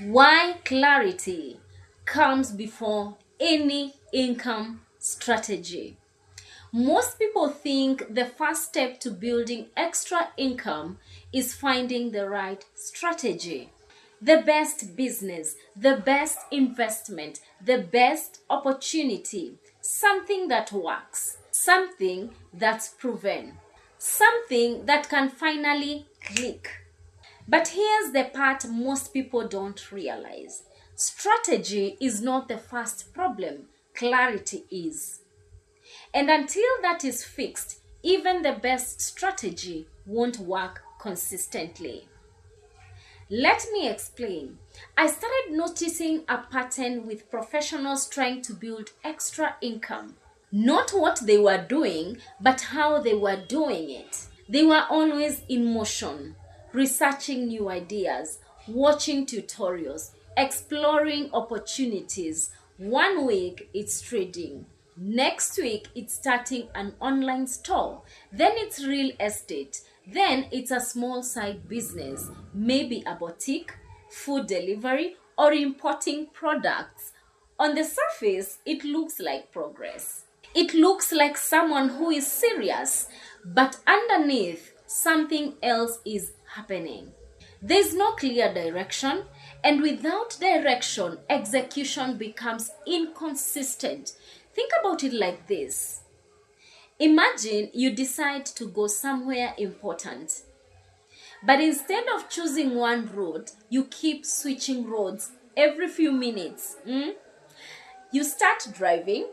Why clarity comes before any income strategy. Most people think the first step to building extra income is finding the right strategy, the best business, the best investment, the best opportunity, something that works, something that's proven, something that can finally click. But here's the part most people don't realize. Strategy is not the first problem, clarity is. And until that is fixed, even the best strategy won't work consistently. Let me explain. I started noticing a pattern with professionals trying to build extra income. Not what they were doing, but how they were doing it. They were always in motion, researching new ideas, watching tutorials, exploring opportunities. One week it's trading. Next week it's starting an online store. Then it's real estate. Then it's a small side business, maybe a boutique, food delivery, or importing products. On the surface, it looks like progress. It looks like someone who is serious, but underneath, something else is happening. There's no clear direction, and without direction, execution becomes inconsistent. Think about it like this. Imagine you decide to go somewhere important, but instead of choosing one road, you keep switching roads every few minutes. You start driving,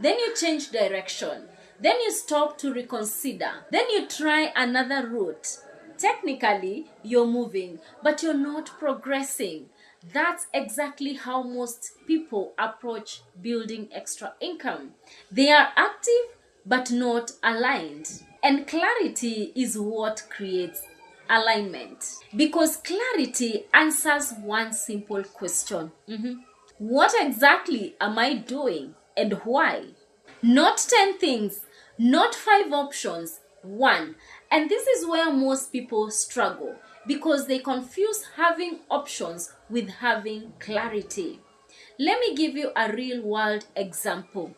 then you change direction, then you stop to reconsider, then you try another route. Technically, you're moving, but you're not progressing. That's exactly how most people approach building extra income. They are active but not aligned. And clarity is what creates alignment. Because clarity answers one simple question. What exactly am I doing and why? Not 10 things, not 5 options, one. And this is where most people struggle because they confuse having options with having clarity. Let me give you a real world example.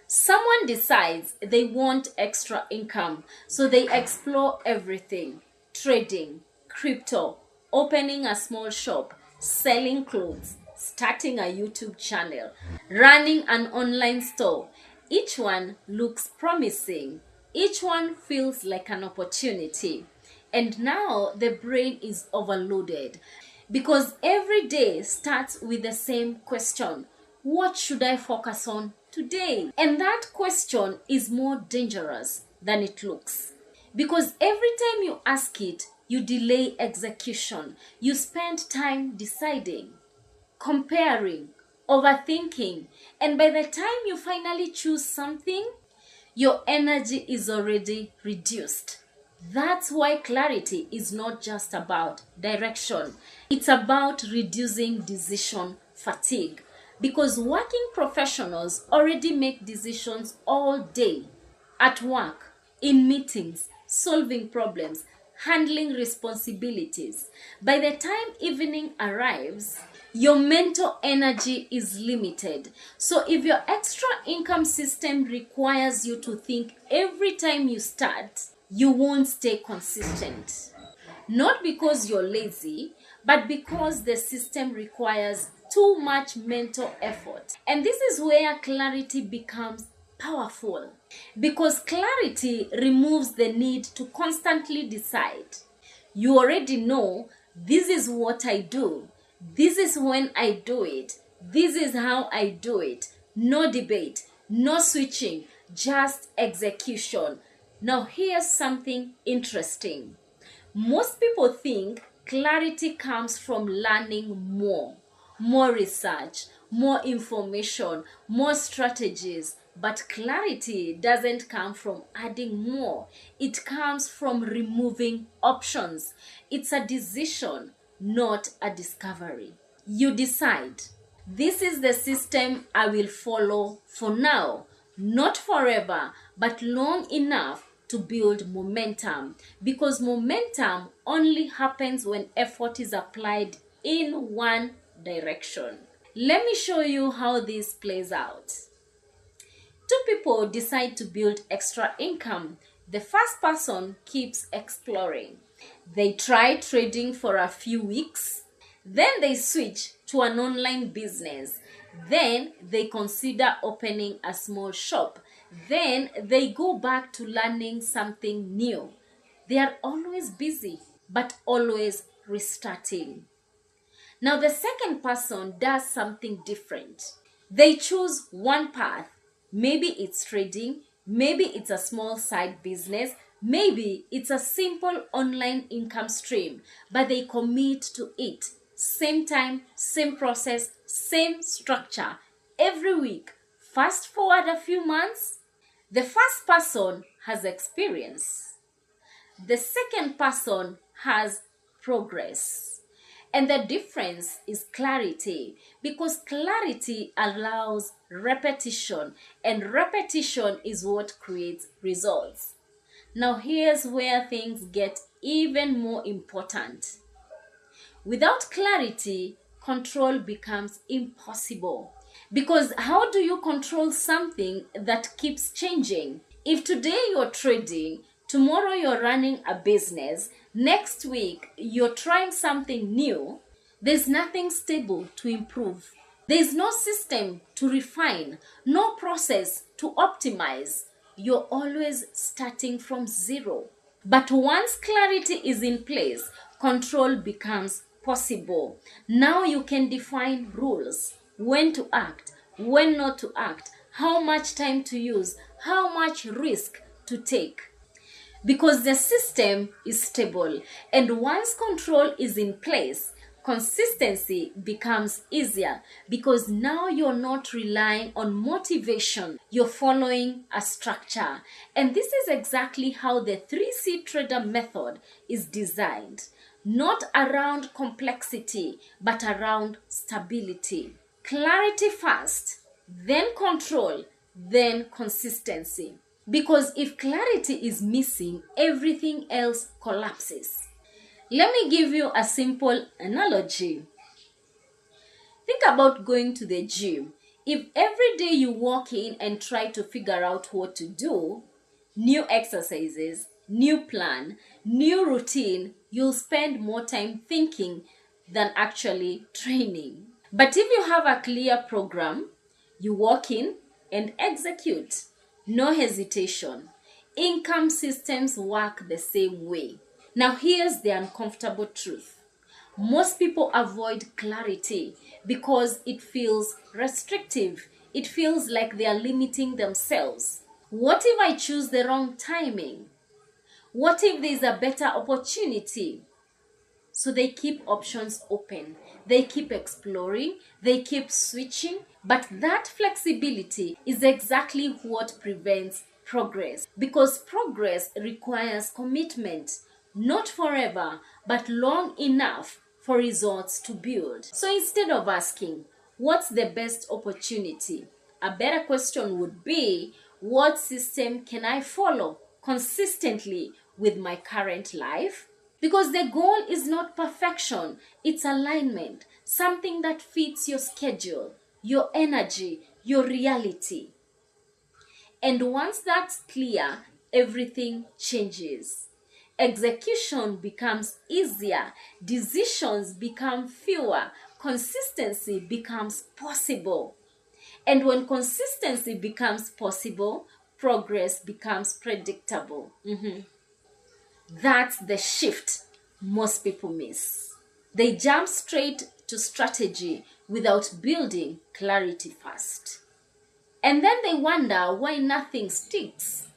Someone decides they want extra income, so they explore everything: trading, crypto, opening a small shop, selling clothes, starting a YouTube channel, running an online store. Each one looks promising. Each one feels like an opportunity. And now the brain is overloaded because every day starts with the same question: what should I focus on today? And that question is more dangerous than it looks. Because every time you ask it, you delay execution. You spend time deciding, comparing, overthinking, and by the time you finally choose something, your energy is already reduced. That's why clarity is not just about direction. It's about reducing decision fatigue. Because working professionals already make decisions all day, at work, in meetings, solving problems, handling responsibilities. By the time evening arrives, your mental energy is limited. So if your extra income system requires you to think every time you start, you won't stay consistent. Not because you're lazy, but because the system requires too much mental effort. And this is where clarity becomes powerful. Because clarity removes the need to constantly decide. You already know, this is what I do. This is when I do it. This is how I do it. No debate, no switching, just execution. Now here's something interesting. Most people think clarity comes from learning more research, more information, more strategies. But clarity doesn't come from adding more. It comes from removing options. It's a decision, not a discovery. You decide, this is the system I will follow for now, not forever, but long enough to build momentum. Because momentum only happens when effort is applied in one direction. Let me show you how this plays out. Two people decide to build extra income. The first person keeps exploring. They try trading for a few weeks. Then they switch to an online business. Then they consider opening a small shop. Then they go back to learning something new. They are always busy, but always restarting. Now, the second person does something different. They choose one path. Maybe it's trading, maybe it's a small side business, maybe it's a simple online income stream, but they commit to it. Same time, same process, same structure. Every week. Fast forward a few months, the first person has experience. The second person has progress. And the difference is clarity, because clarity allows repetition, and repetition is what creates results. Now, here's where things get even more important. Without clarity, control becomes impossible. Because how do you control something that keeps changing? If today you're trading, tomorrow you're running a business, next week you're trying something new, there's nothing stable to improve. There's no system to refine, no process to optimize. You're always starting from zero. But once clarity is in place, control becomes possible. Now you can define rules, when to act, when not to act, how much time to use, how much risk to take. Because the system is stable, and once control is in place, consistency becomes easier, because now you're not relying on motivation, you're following a structure. And this is exactly how the 3C trader method is designed. Not around complexity, but around stability. Clarity first, then control, then consistency. Because if clarity is missing, everything else collapses. Let me give you a simple analogy. Think about going to the gym. If every day you walk in and try to figure out what to do, new exercises, new plan, new routine, you'll spend more time thinking than actually training. But if you have a clear program, you walk in and execute. No hesitation. Income systems work the same way. Now here's the uncomfortable truth. Most people avoid clarity because it feels restrictive. It feels like they are limiting themselves. What if I choose the wrong timing? What if there's a better opportunity? So they keep options open. They keep exploring. They keep switching. But that flexibility is exactly what prevents progress. Because progress requires commitment. Not forever, but long enough for results to build. So instead of asking, what's the best opportunity? A better question would be, what system can I follow consistently with my current life? Because the goal is not perfection, it's alignment, something that fits your schedule, your energy, your reality. And once that's clear, everything changes. Execution becomes easier, decisions become fewer, consistency becomes possible. And when consistency becomes possible, progress becomes predictable. That's the shift most people miss. They jump straight to strategy without building clarity first. And then they wonder why nothing sticks.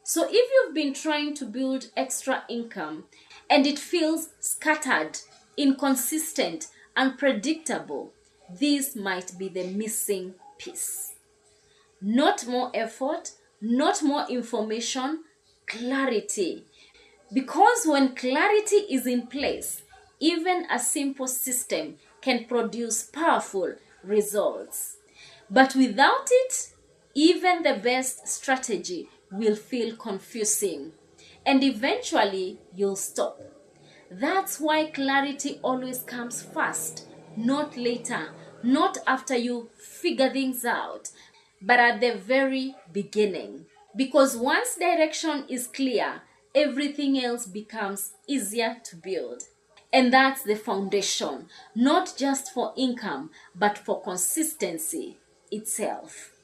So if you've been trying to build extra income and it feels scattered, inconsistent, unpredictable, this might be the missing piece. Not more effort, not more information, clarity. Because when clarity is in place, even a simple system can produce powerful results. But without it, even the best strategy will feel confusing. And eventually, you'll stop. That's why clarity always comes first, not later, not after you figure things out, but at the very beginning. Because once direction is clear, everything else becomes easier to build. And that's the foundation, not just for income, but for consistency itself.